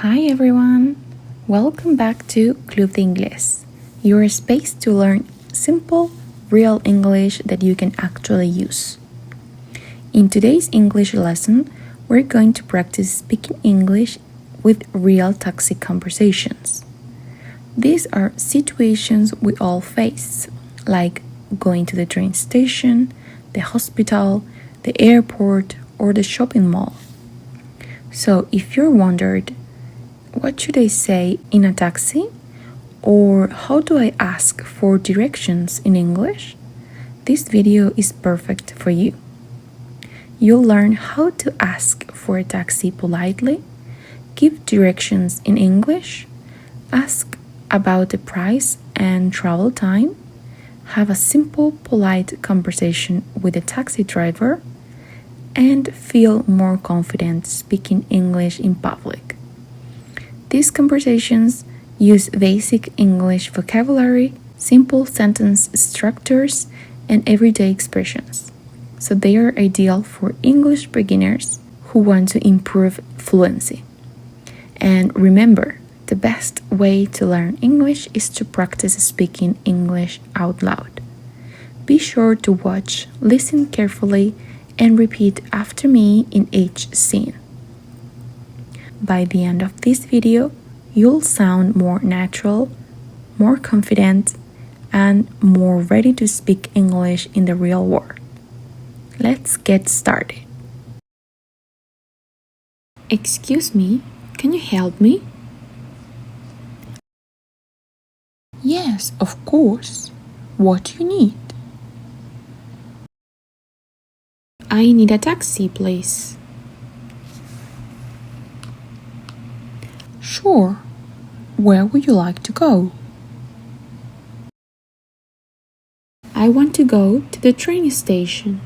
Hi everyone! Welcome back to Club de Inglés, your space to learn simple, real English that you can actually use. In today's English lesson, we're going to practice speaking English with real taxi conversations. These are situations we all face, like going to the train station, the hospital, the airport, or the shopping mall. So if you're wondered, what should I say in a taxi? Or how do I ask for directions in English? This video is perfect for you. You'll learn how to ask for a taxi politely, give directions in English, ask about the price and travel time, have a simple, polite conversation with a taxi driver, and feel more confident speaking English in public. These conversations use basic English vocabulary, simple sentence structures, and everyday expressions. So they are ideal for English beginners who want to improve fluency. And remember, the best way to learn English is to practice speaking English out loud. Be sure to watch, listen carefully, and repeat after me in each scene. By the end of this video, you'll sound more natural, more confident, and more ready to speak English in the real world. Let's get started. Excuse me, can you help me? Yes, of course. What do you need? I need a taxi, please. Sure. Where would you like to go? I want to go to the train station.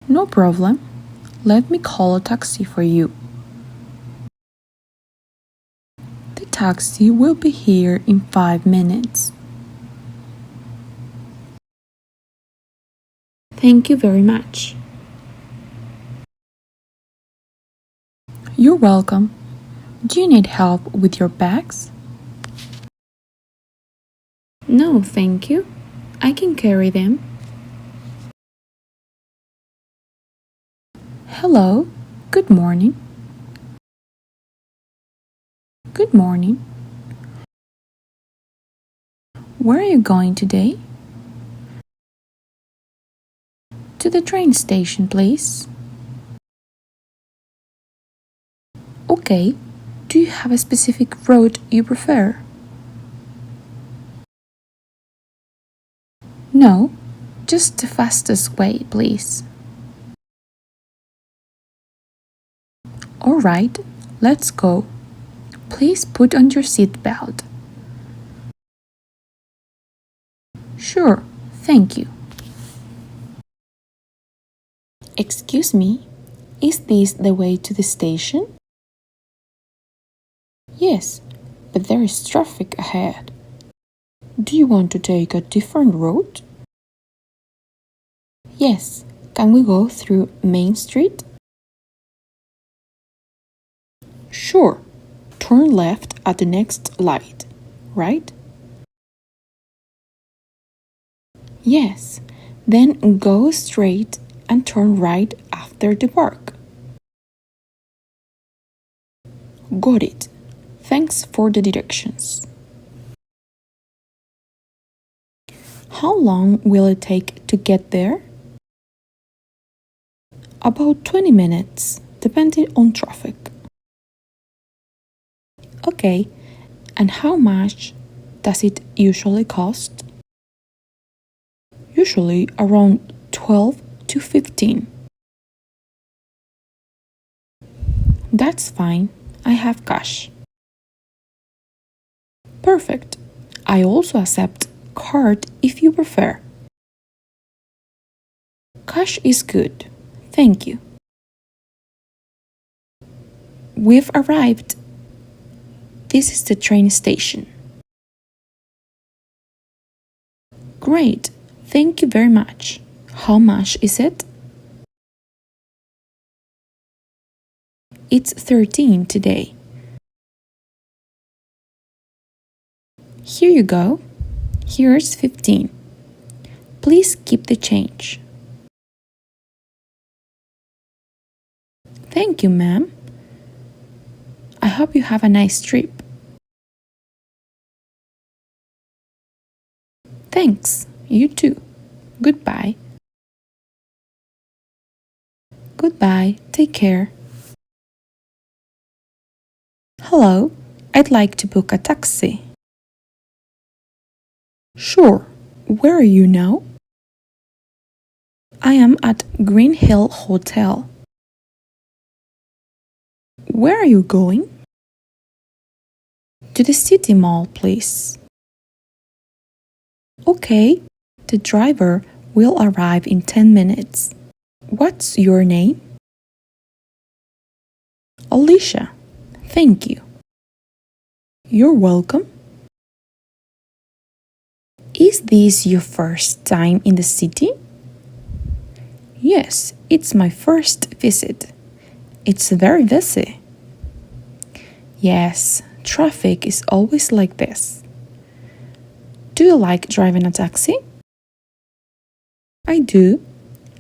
No problem. Let me call a taxi for you. The taxi will be here in 5 minutes. Thank you very much. You're welcome. Do you need help with your bags? No, thank you. I can carry them. Hello. Good morning. Good morning. Where are you going today? To the train station, please. Okay. Do you have a specific route you prefer? No, just the fastest way, please. All right, let's go. Please put on your seatbelt. Sure, thank you. Excuse me, is this the way to the station? Yes, but there is traffic ahead. Do you want to take a different route? Yes, can we go through Main Street? Sure, turn left at the next light, right? Yes, then go straight and turn right after the park. Got it. Thanks for the directions. How long will it take to get there? About 20 minutes, depending on traffic. Okay, and how much does it usually cost? Usually around 12 to 15. That's fine, I have cash. Perfect. I also accept card if you prefer. Cash is good. Thank you. We've arrived. This is the train station. Great. Thank you very much. How much is it? It's 13 today. Here you go. Here's 15. Please keep the change. Thank you, ma'am. I hope you have a nice trip. Thanks. You too. Goodbye. Goodbye. Take care. Hello. I'd like to book a taxi. Sure. Where are you now? I am at Green Hill Hotel. Where are you going? To the city mall, please. Okay. The driver will arrive in 10 minutes. What's your name? Alicia. Thank you. You're welcome. Is this your first time in the city? Yes, it's my first visit. It's very busy. Yes, traffic is always like this. Do you like driving a taxi? I do.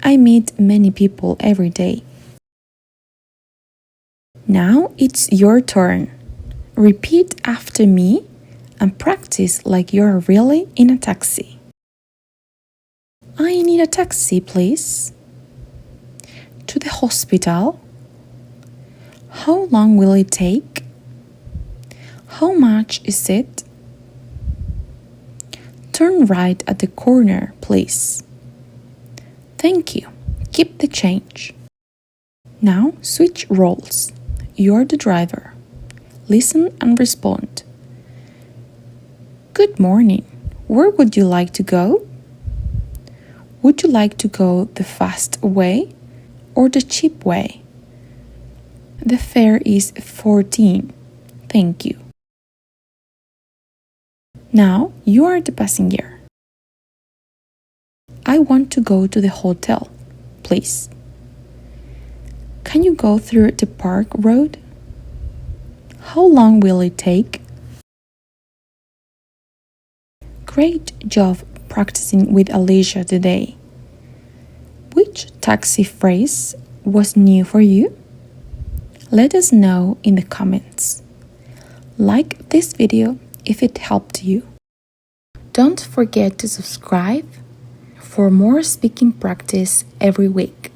I meet many people every day. Now it's your turn. Repeat after me and practice like you're really in a taxi. I need a taxi, please. To the hospital. How long will it take? How much is it? Turn right at the corner, please. Thank you. Keep the change. Now switch roles. You're the driver. Listen and respond. Good morning. Where would you like to go? Would you like to go the fast way or the cheap way? The fare is 14. Thank you. Now you are the passenger. I want to go to the hotel, please. Can you go through the park road? How long will it take? Great job practicing with Alicia today. Which taxi phrase was new for you? Let us know in the comments. Like this video if it helped you. Don't forget to subscribe for more speaking practice every week.